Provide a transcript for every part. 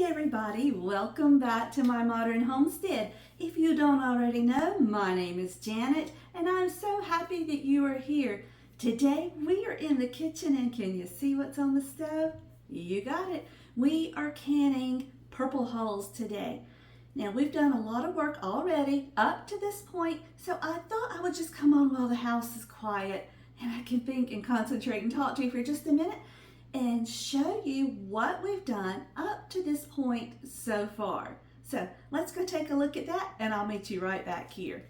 everybody, welcome back to my modern homestead. If you don't already know, my name is Janet and I'm so happy that you are here. Today we are in the kitchen and can you see what's on the stove? You got it. We are canning purple hulls today. Now we've done a lot of work already up to this point, so I thought I would just come on while the house is quiet and I can think and concentrate and talk to you for just a minute and show you what we've done up to this point so far. So let's go take a look at that and I'll meet you right back here.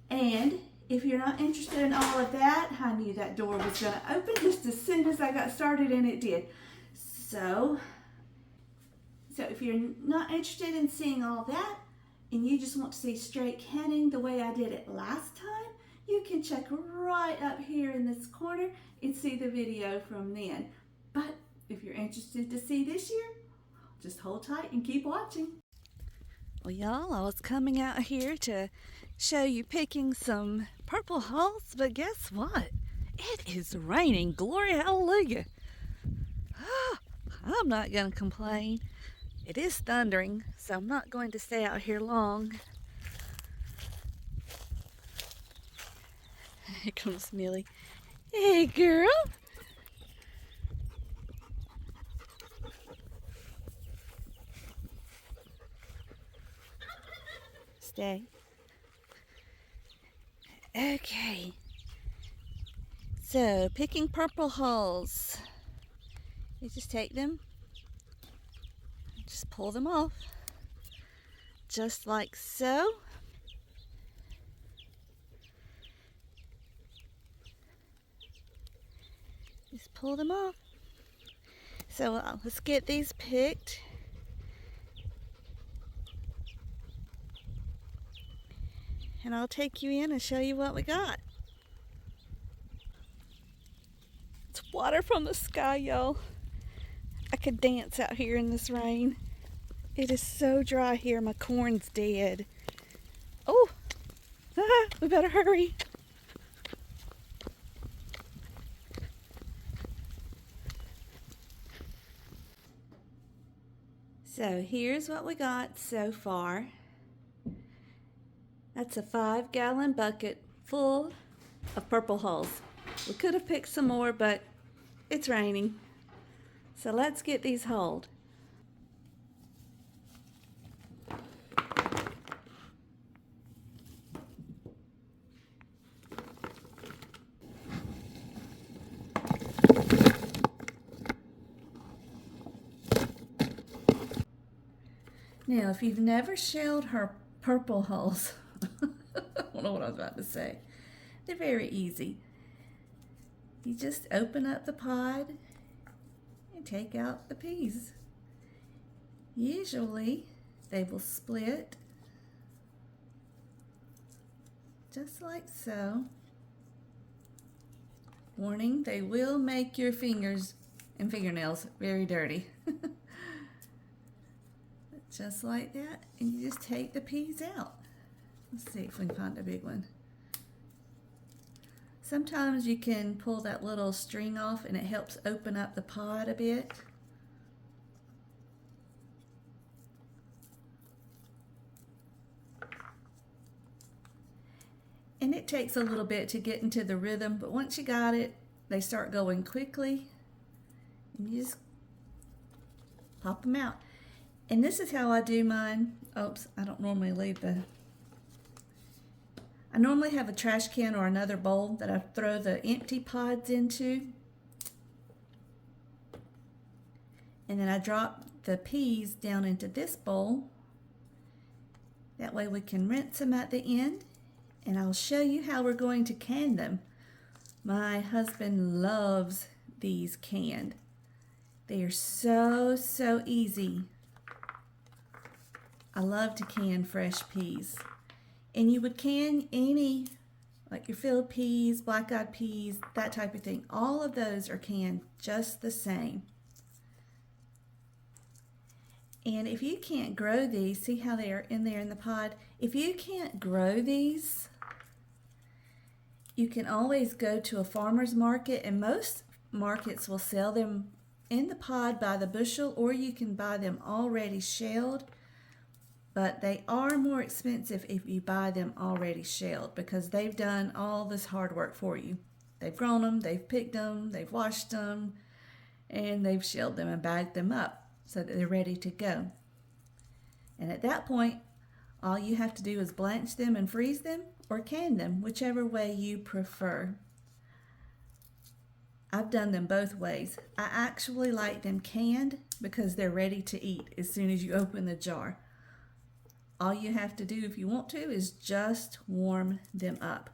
And if you're not interested in all of that, I knew that door was going to open just as soon as I got started, and it did. So if you're not interested in seeing all that and you just want to see straight canning the way I did it last time, you can check right up here in this corner and see the video from then. But if you're interested to see this year, just hold tight and keep watching. Well, y'all, I was coming out here to show you picking some purple hulls, but guess what? It is raining. Glory, hallelujah. I'm not going to complain. It is thundering, so I'm not going to stay out here long. Here comes Millie. Hey, girl. Stay. Okay. So, picking purple hulls. You just take them, just pull them off, just like so. Just pull them off. So let's get these picked. And I'll take you in and show you what we got. It's water from the sky, y'all. I could dance out here in this rain. It is so dry here, my corn's dead. Oh, we better hurry. So here's what we got so far. That's a 5-gallon bucket full of purple hulls. We could have picked some more, but it's raining. So let's get these hulled. Now, if you've never shelled her purple hulls, I don't know what I was about to say. They're very easy. You just open up the pod and take out the peas. Usually they will split just like so. Warning, they will make your fingers and fingernails very dirty. Just like that, and you just take the peas out. Let's see if we can find a big one. Sometimes you can pull that little string off and it helps open up the pod a bit. And it takes a little bit to get into the rhythm, but once you got it, they start going quickly. And you just pop them out. And this is how I do mine. Oops, I don't normally leave I normally have a trash can or another bowl that I throw the empty pods into. And then I drop the peas down into this bowl. That way we can rinse them at the end. And I'll show you how we're going to can them. My husband loves these canned. They are so, so easy. I love to can fresh peas. And you would can any, like your field peas, black-eyed peas, that type of thing. All of those are canned just the same. And if you can't grow these, see how they are in there in the pod? If you can't grow these, you can always go to a farmer's market, and most markets will sell them in the pod by the bushel, or you can buy them already shelled, but they are more expensive if you buy them already shelled because they've done all this hard work for you. They've grown them, they've picked them, they've washed them, and they've shelled them and bagged them up so that they're ready to go. And at that point, all you have to do is blanch them and freeze them or can them, whichever way you prefer. I've done them both ways. I actually like them canned because they're ready to eat as soon as you open the jar. All you have to do if you want to is just warm them up.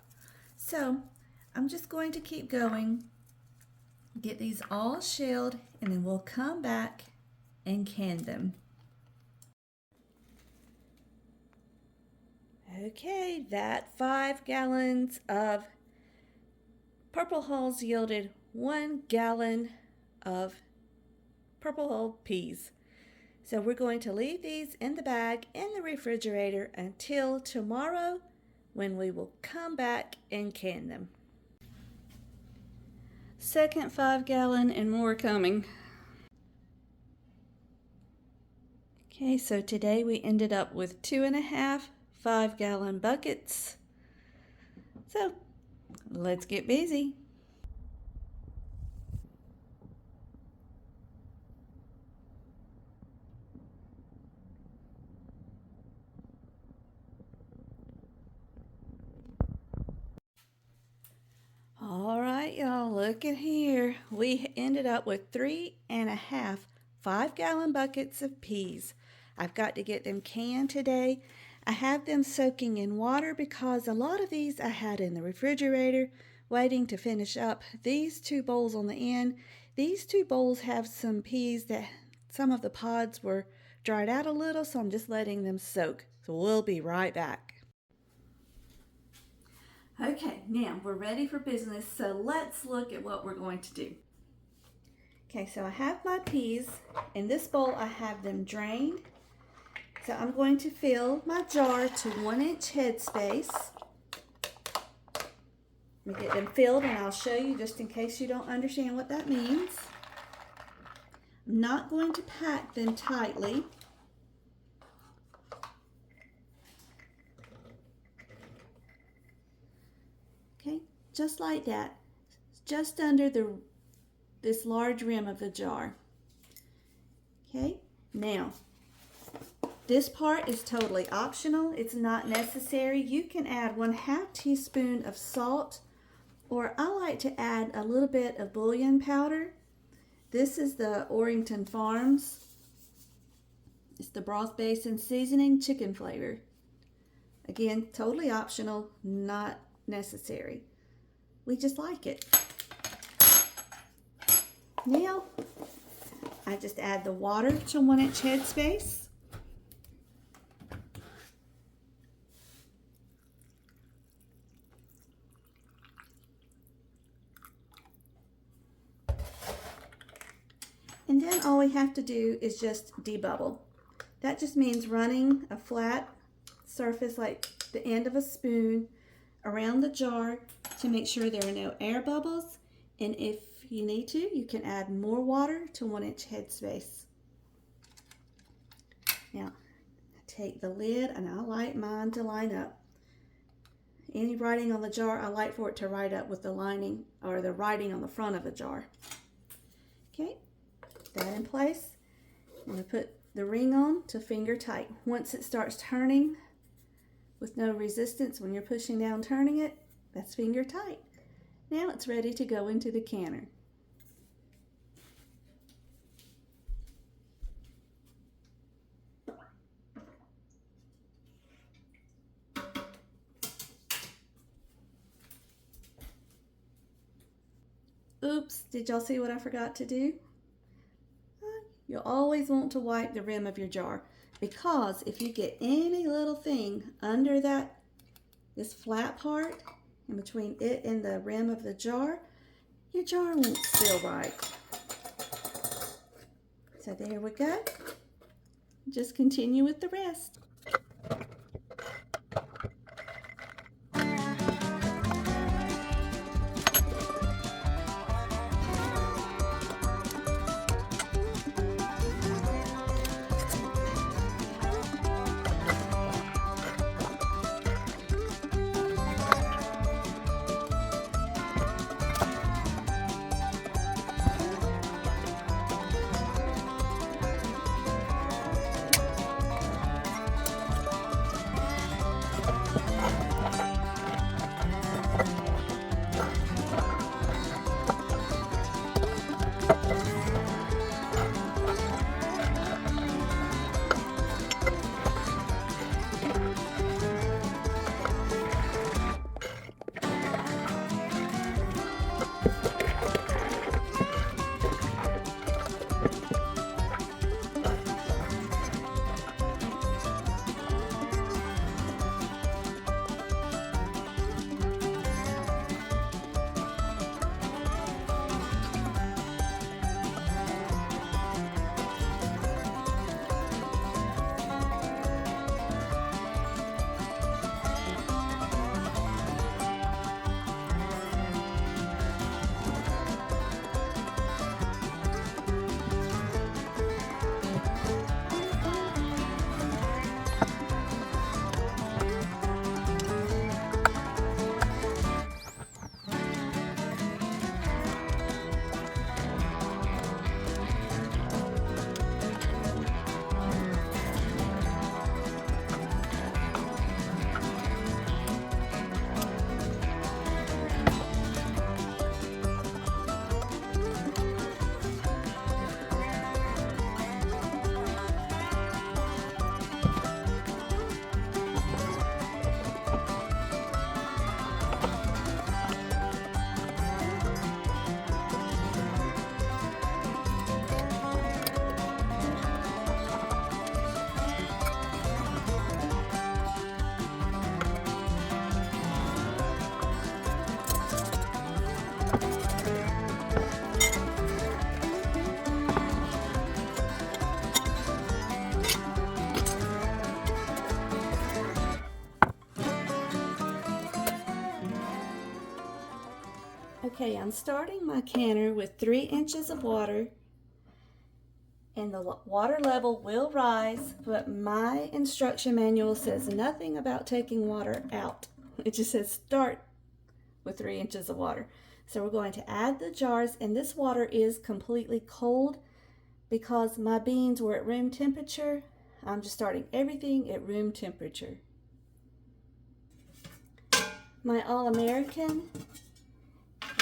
So I'm just going to keep going, get these all shelled, and then we'll come back and can them. Okay, that 5 gallons of purple hulls yielded 1 gallon of purple hull peas. So we're going to leave these in the bag in the refrigerator until tomorrow when we will come back and can them. Second 5 gallon and more coming. Okay, so today we ended up with 2.5 5 gallon buckets. So let's get busy. All right, y'all, look at here. We ended up with 3.5 5 gallon buckets of peas. I've got to get them canned today. I have them soaking in water because a lot of these I had in the refrigerator waiting to finish up. These 2 bowls on the end, these 2 bowls have some peas that some of the pods were dried out a little, so I'm just letting them soak. So we'll be right back. Okay, now we're ready for business, so let's look at what we're going to do. Okay, so I have my peas. In this bowl I have them drained. So I'm going to fill my jar to 1-inch headspace. Let me get them filled and I'll show you just in case you don't understand what that means. I'm not going to pack them tightly. Okay, just like that, just under this large rim of the jar. Okay, now this part is totally optional. It's not necessary. You can add 1/2 teaspoon of salt, or I like to add a little bit of bouillon powder. This is the Orrington Farms. It's the broth base and seasoning chicken flavor. Again, totally optional, not necessary. We just like it. Now, I just add the water to 1-inch headspace. And then all we have to do is just debubble. That just means running a flat surface like the end of a spoon around the jar to make sure there are no air bubbles. And if you need to, you can add more water to 1-inch headspace. Now, I take the lid and I like mine to line up. Any writing on the jar, I like for it to write up with the lining or the writing on the front of the jar. Okay. That in place. I'm going to put the ring on to finger tight. Once it starts turning with no resistance when you're pushing down turning it, that's finger tight. Now it's ready to go into the canner. Oops, did y'all see what I forgot to do? You'll always want to wipe the rim of your jar, because if you get any little thing under this flat part in between it and the rim of the jar, your jar won't seal right. So there we go. Just continue with the rest. Okay, I'm starting my canner with 3 inches of water, and the water level will rise, but my instruction manual says nothing about taking water out. It just says start with 3 inches of water. So we're going to add the jars, and this water is completely cold because my beans were at room temperature. I'm just starting everything at room temperature. My All-American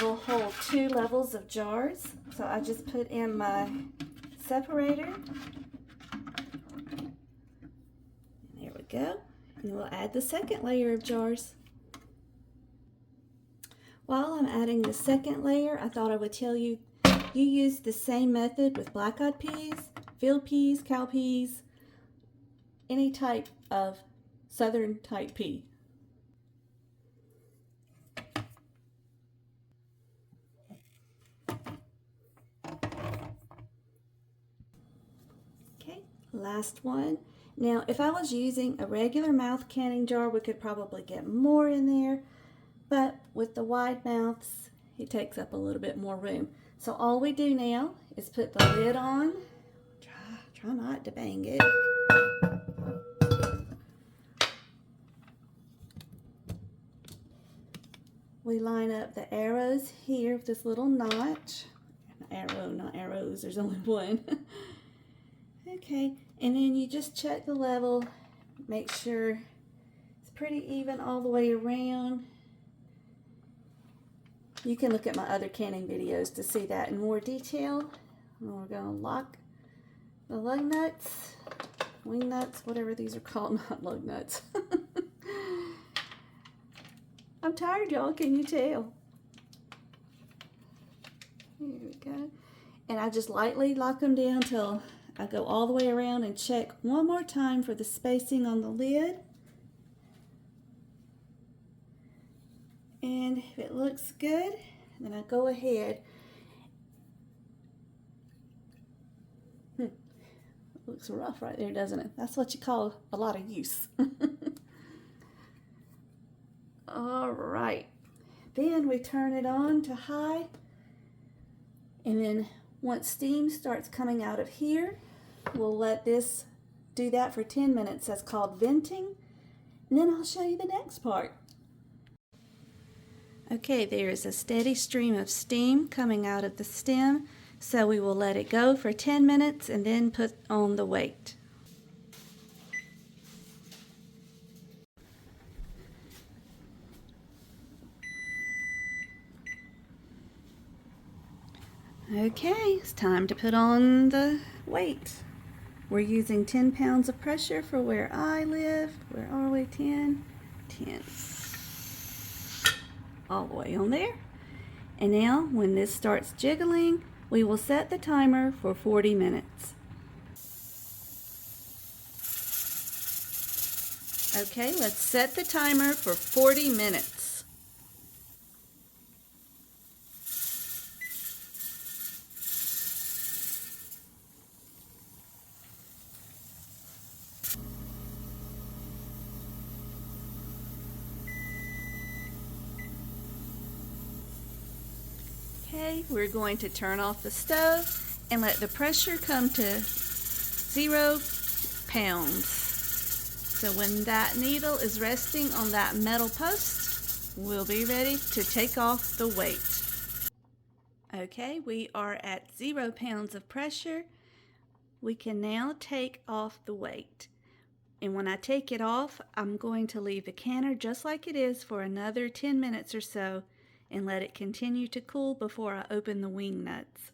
will hold 2 levels of jars, so I just put in my separator. There we go. And we'll add the second layer of jars. While I'm adding the second layer, I thought I would tell you, you use the same method with black-eyed peas, field peas, cowpeas, any type of southern type pea. Okay, last one. Now, if I was using a regular mouth canning jar, we could probably get more in there, but with the wide mouths, it takes up a little bit more room. So all we do now is put the lid on. Try not to bang it. We line up the arrows here with this little notch. Arrow, not arrows, there's only one. Okay, and then you just check the level, make sure it's pretty even all the way around. You can look at my other canning videos to see that in more detail. And we're going to lock the lug nuts, wing nuts, whatever these are called, not lug nuts. I'm tired, y'all, can you tell? Here we go. And I just lightly lock them down till I go all the way around and check one more time for the spacing on the lid. And if it looks good, then I go ahead. It looks rough right there, doesn't it? That's what you call a lot of use. All right. Then we turn it on to high. And then once steam starts coming out of here, we'll let this do that for 10 minutes. That's called venting. And then I'll show you the next part. Okay, there is a steady stream of steam coming out of the stem, so we will let it go for 10 minutes and then put on the weight. Okay, it's time to put on the weight. We're using 10 pounds of pressure for where I live. Where are we? 10. All the way on there. And now when this starts jiggling, we will set the timer for 40 minutes. Okay, let's set the timer for 40 minutes. Okay, we're going to turn off the stove and let the pressure come to 0 pounds. So when that needle is resting on that metal post, we'll be ready to take off the weight. Okay, we are at 0 pounds of pressure. We can now take off the weight. And when I take it off, I'm going to leave the canner just like it is for another 10 minutes or so and let it continue to cool before I open the wing nuts.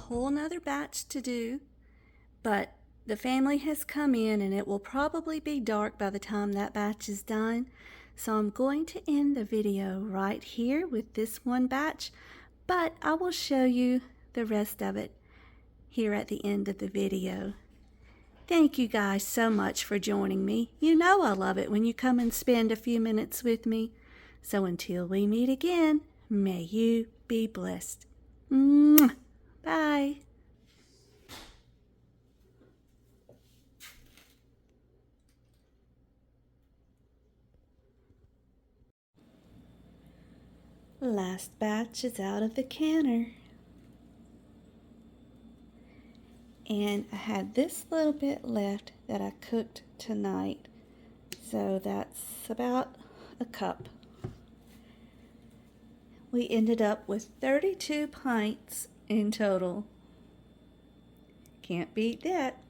whole nother batch to do, but the family has come in and it will probably be dark by the time that batch is done. So I'm going to end the video right here with this one batch, but I will show you the rest of it here at the end of the video. Thank you guys so much for joining me. You know I love it when you come and spend a few minutes with me. So until we meet again, may you be blessed. Mwah. Bye. Last batch is out of the canner. And I had this little bit left that I cooked tonight. So that's about a cup. We ended up with 32 pints in total. Can't beat that.